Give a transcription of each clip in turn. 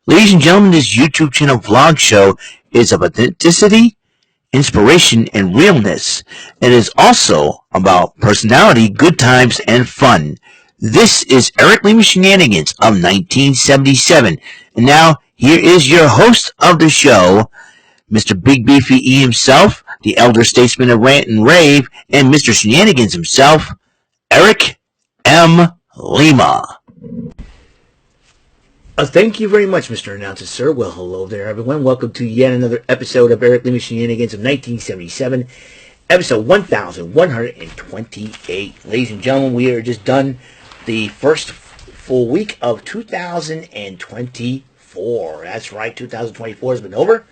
Ladies and gentlemen, this YouTube channel vlog show is of authenticity, inspiration, and realness. It is also about personality, good times, and fun. This is Eric Lima Shenanigans of 1977. And now, here is your host of the show, Mr. Big Beefy E himself, the elder statesman of Rant and Rave, and Mr. Shenanigans himself, Eric M. Lima. Thank you very much, Mr. Announcer, sir. Well, hello there, everyone. Welcome to yet another episode of Eric Lima Shenanigans of 1977, episode 1128. Ladies and gentlemen, we are just done the first full week of 2024. That's right, 2024 has been over.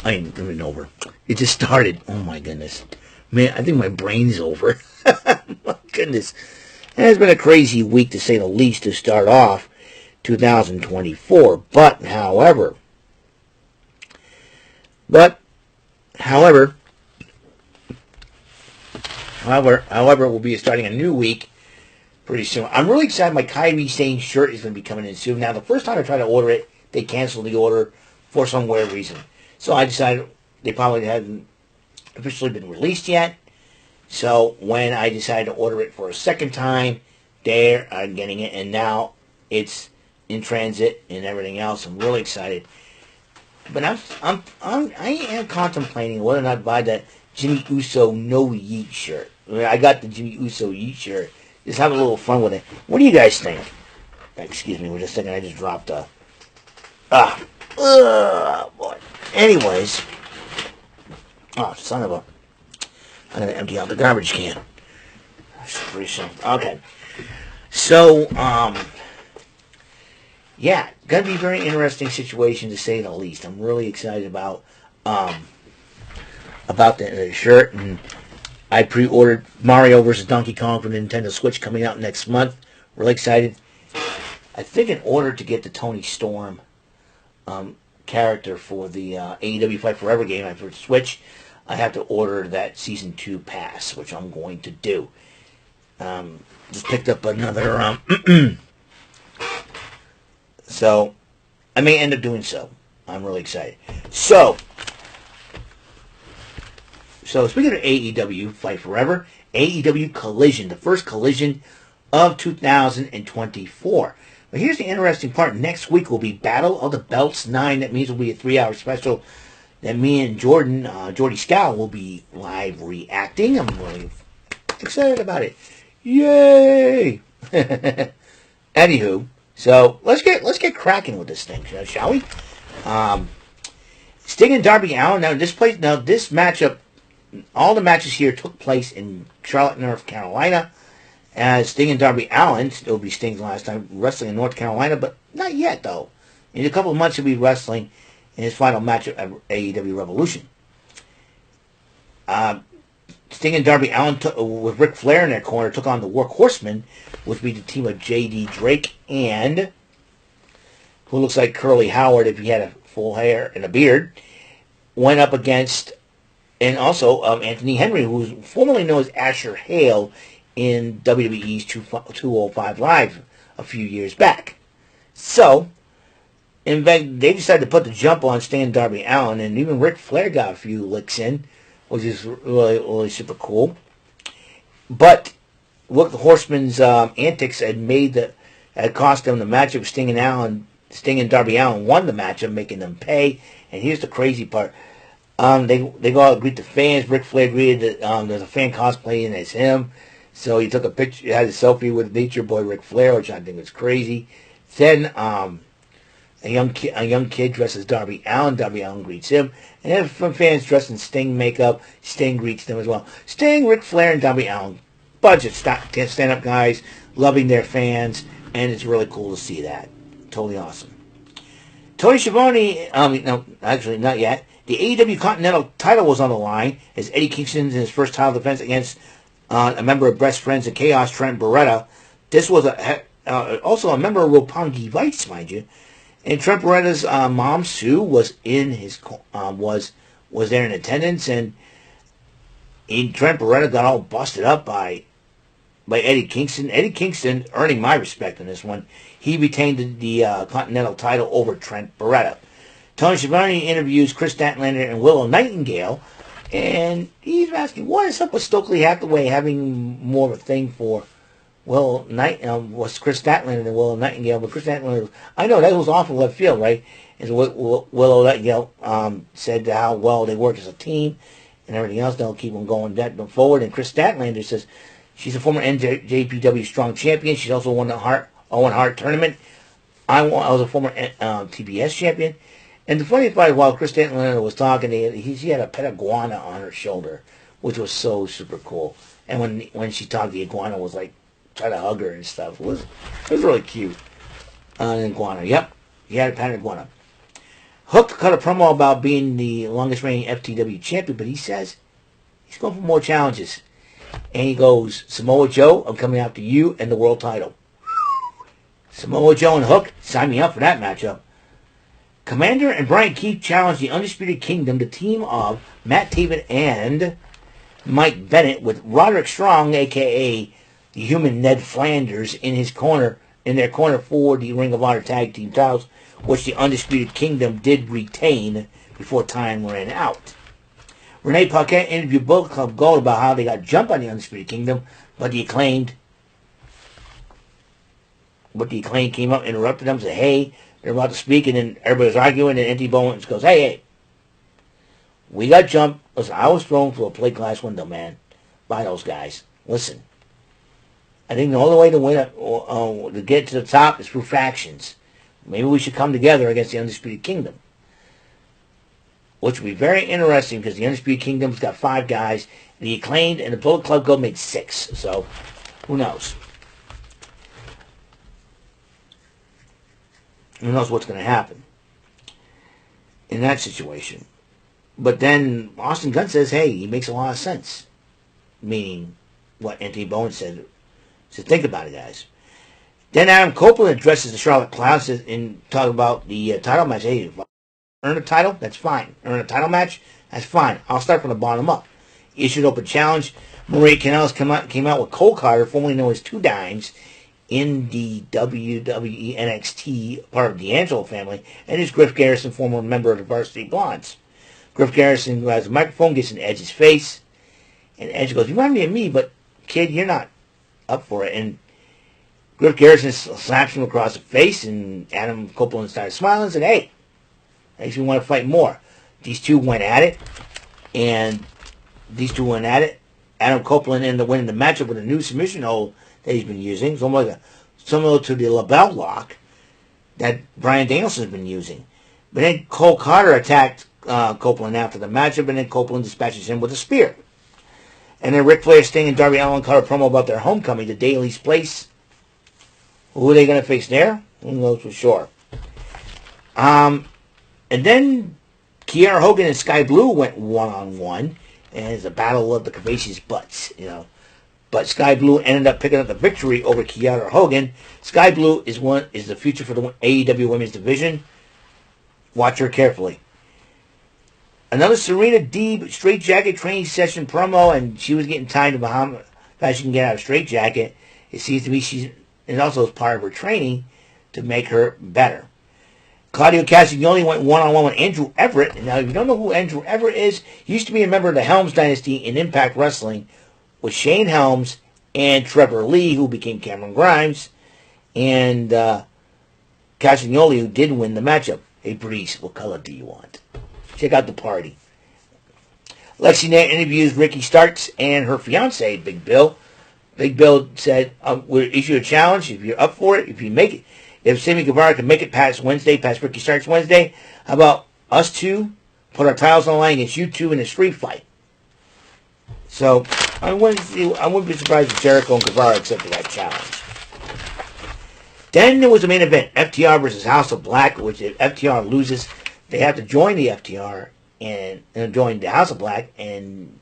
Over. It just started. Oh, my goodness. Man, I think my brain's over. My goodness. It has been a crazy week, to say the least, to start off 2024. However, we'll be starting a new week pretty soon. I'm really excited. My Kyrie Sane shirt is going to be coming in soon. Now, the first time I tried to order it, they canceled the order for some weird reason. So I decided they probably hadn't officially been released yet. So when I decided to order it for a second time, there I'm getting it, and now it's in transit and everything else. I'm really excited. But I am contemplating whether or not to buy that Jimmy Uso No Yeet shirt. I got the Jimmy Uso Yeet shirt. Just have a little fun with it. What do you guys think? Excuse me, just a second. I just dropped a... boy. Anyways. Oh, son of a... I'm going to empty out the garbage can. That's pretty simple. Okay. So, yeah, going to be a very interesting situation, to say the least. I'm really excited about the shirt, and I pre-ordered Mario vs. Donkey Kong for the Nintendo Switch coming out next month. Really excited. I think in order to get the Tony Storm character for the AEW Fight Forever game for Switch, I have to order that Season 2 pass, which I'm going to do. Just picked up another... So, I may end up doing so. I'm really excited. So speaking of AEW Fight Forever, AEW Collision, the first Collision of 2024. But here's the interesting part. Next week will be Battle of the Belts 9. That means it will be a 3-hour special that me and Jordy Scow, will be live reacting. I'm really excited about it. Yay! Anywho, so let's get cracking with this thing, shall we? Sting and Darby Allin. Now this matchup, all the matches here took place in Charlotte, North Carolina. As Sting and Darby Allin, it'll be Sting's last time wrestling in North Carolina, but not yet though. In a couple of months he'll be wrestling in his final match at AEW Revolution. Sting and Darby Allin, with Ric Flair in their corner, took on the Workhorsemen, which would be the team of J.D. Drake and, who looks like Curly Howard if he had a full hair and a beard, went up against, and also Anthony Henry, who was formerly known as Asher Hale in WWE's 205 Live a few years back. So, in fact, they decided to put the jump on Sting and Darby Allin, and even Ric Flair got a few licks in, which is really, really super cool. But what the Horsemen's antics had cost them the matchup. Sting and Darby Allin won the matchup, making them pay. And here's the crazy part: they go out and greet the fans. Ric Flair greeted that there's a fan cosplaying as him, so he took a picture, had a selfie with Nature Boy Ric Flair, which I think was crazy. Then a young kid dressed as Darby Allin. Darby Allin greets him. And then from fans dressed in Sting makeup, Sting greets them as well. Sting, Ric Flair, and Darby Allin. Bunch of stand-up guys loving their fans. And it's really cool to see that. Totally awesome. Tony Schiavone, no, actually not yet. The AEW Continental title was on the line as Eddie Kingston's in his first title defense against a member of Best Friends of Chaos, Trent Beretta. This was also a member of Roppongi Vice, mind you. And Trent Beretta's mom, Sue, was in his was there in attendance, and Trent Beretta got all busted up by by Eddie Kingston. Eddie Kingston earning my respect in this one. He retained the Continental title over Trent Beretta. Tony Schiavone interviews Chris Statlander and Willow Nightingale, and he's asking, what is up with Stokely Hathaway having more of a thing for was Chris Statlander than Willow Nightingale? But Chris Statlander, I know that was awful left field, right? And so Willow Nightingale said how well they work as a team and everything else. They'll keep them going forward. And Chris Statlander says she's a former NJPW Strong Champion. She's also won the Owen Hart tournament. I was a former TBS champion. And the funny part is, while Chris Statlander was talking, she had a pet iguana on her shoulder, which was so super cool. And when she talked, the iguana was like trying to hug her and stuff. It was really cute. An iguana, yep. He had a pet iguana. Hook cut a promo about being the longest reigning FTW champion, but he says he's going for more challenges. And he goes, Samoa Joe, I'm coming after you and the world title. Samoa Joe and Hook, sign me up for that matchup. Commander and Brian Keith challenged the Undisputed Kingdom, the team of Matt Taven and Mike Bennett, with Roderick Strong, a.k.a. the human Ned Flanders, in their corner for the Ring of Honor Tag Team titles, which the Undisputed Kingdom did retain before time ran out. Renee Paquette interviewed Bullet Club Gold about how they got jumped on the Undisputed Kingdom, but the Acclaimed came up, interrupted them, said, hey, they're about to speak, and then everybody was arguing, and Anthony Bowens goes, hey, we got jumped. Listen, I was thrown through a plate glass window, man, by those guys. Listen, I think the only way to win to get to the top is through factions. Maybe we should come together against the Undisputed Kingdom, which would be very interesting because the Undisputed Kingdom's got 5 guys, and the Acclaimed and the Bullet Club Gold made 6, so who knows? Who knows what's going to happen in that situation? But then Austin Gunn says, hey, he makes a lot of sense. Meaning what Anthony Bowen said. So think about it, guys. Then Adam Copeland addresses the Charlotte Clown and talk about the title match. Hey, earn a title? That's fine. Earn a title match? That's fine. I'll start from the bottom up. He issued open challenge. Maria Kanellis came out with Cole Carter, formerly known as Two Dimes, in the WWE NXT, part of the D'Angelo family, and is Griff Garrison, former member of the Varsity Blondes. Griff Garrison, who has a microphone, gets in Edge's face, and Edge goes, you remind me of me, but kid, you're not up for it. And Griff Garrison slaps him across the face, and Adam Copeland started smiling and said, hey, makes me want to fight more. These two went at it, Adam Copeland ended up winning the matchup with a new submission hold that he's been using, similar to the LaBelle lock that Bryan Danielson's been using. But then Cole Carter attacked Copeland after the matchup, and then Copeland dispatches him with a spear. And then Ric Flair, Sting, and Darby Allin cut a promo about their homecoming to Daly's Place. Who are they going to face there? Who knows for sure. And then Kiera Hogan and Sky Blue went one-on-one, and it's a battle of the curvaceous butts, But Sky Blue ended up picking up the victory over Kiara Hogan. Sky Blue is the future for the AEW Women's Division. Watch her carefully. Another Serena Deeb straitjacket training session promo, and she was getting tired of how fast she can get out of straitjacket. It seems to be and also as part of her training to make her better. Claudio Castagnoli went one-on-one with Andrew Everett. And now, if you don't know who Andrew Everett is, he used to be a member of the Helms Dynasty in Impact Wrestling, with Shane Helms and Trevor Lee, who became Cameron Grimes, and Castagnoli, who did win the matchup. Hey, Breeze, what color do you want? Check out the party. Lexi Nair interviews Ricky Starks and her fiance, Big Bill. Big Bill said, we'll issue a challenge if you're up for it. If Sammy Guevara can make it past Ricky Starks Wednesday, how about us two put our titles on the line against you two in a street fight? So I wouldn't be surprised if Jericho and Guevara accepted that challenge. Then there was the main event, FTR versus House of Black, which if FTR loses, they have to join the FTR and join the House of Black and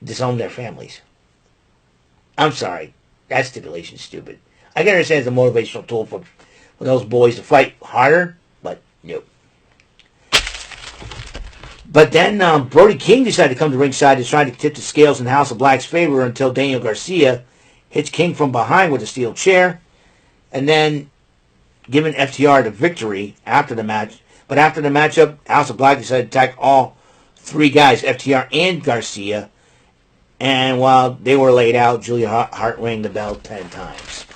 disown their families. I'm sorry, that stipulation's stupid. I can understand it's a motivational tool for those boys to fight harder, but nope. But then Brody King decided to come to ringside to try to tip the scales in House of Black's favor until Daniel Garcia hits King from behind with a steel chair, and then giving FTR the victory after the match. But after the matchup, House of Black decided to attack all three guys, FTR and Garcia. And while they were laid out, Julia Hart rang the bell 10 times.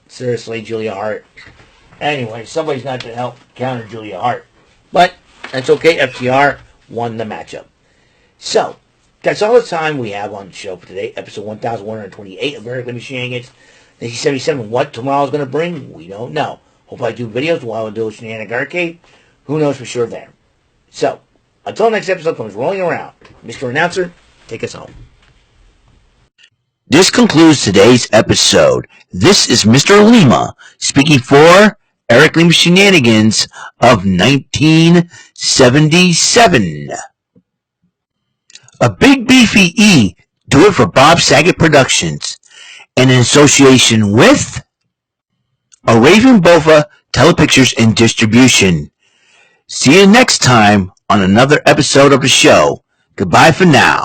Seriously, Julia Hart. Anyway, somebody's not to help counter Julia Hart. But that's okay. FTR won the matchup. So, that's all the time we have on the show for today. Episode 1128 of Eric Lima Shenanigans. 1977. What tomorrow's going to bring, we don't know. Hope I do videos while I do a Shenanigans Arcade. Who knows for sure there. So, until next episode comes rolling around, Mr. Announcer, take us home. This concludes today's episode. This is Mr. Lima speaking for Eric Lima Shenanigans of 1977. A big beefy E, do it for Bob Saget Productions, and in association with a Raven Bova Telepictures and Distribution. See you next time on another episode of the show. Goodbye for now.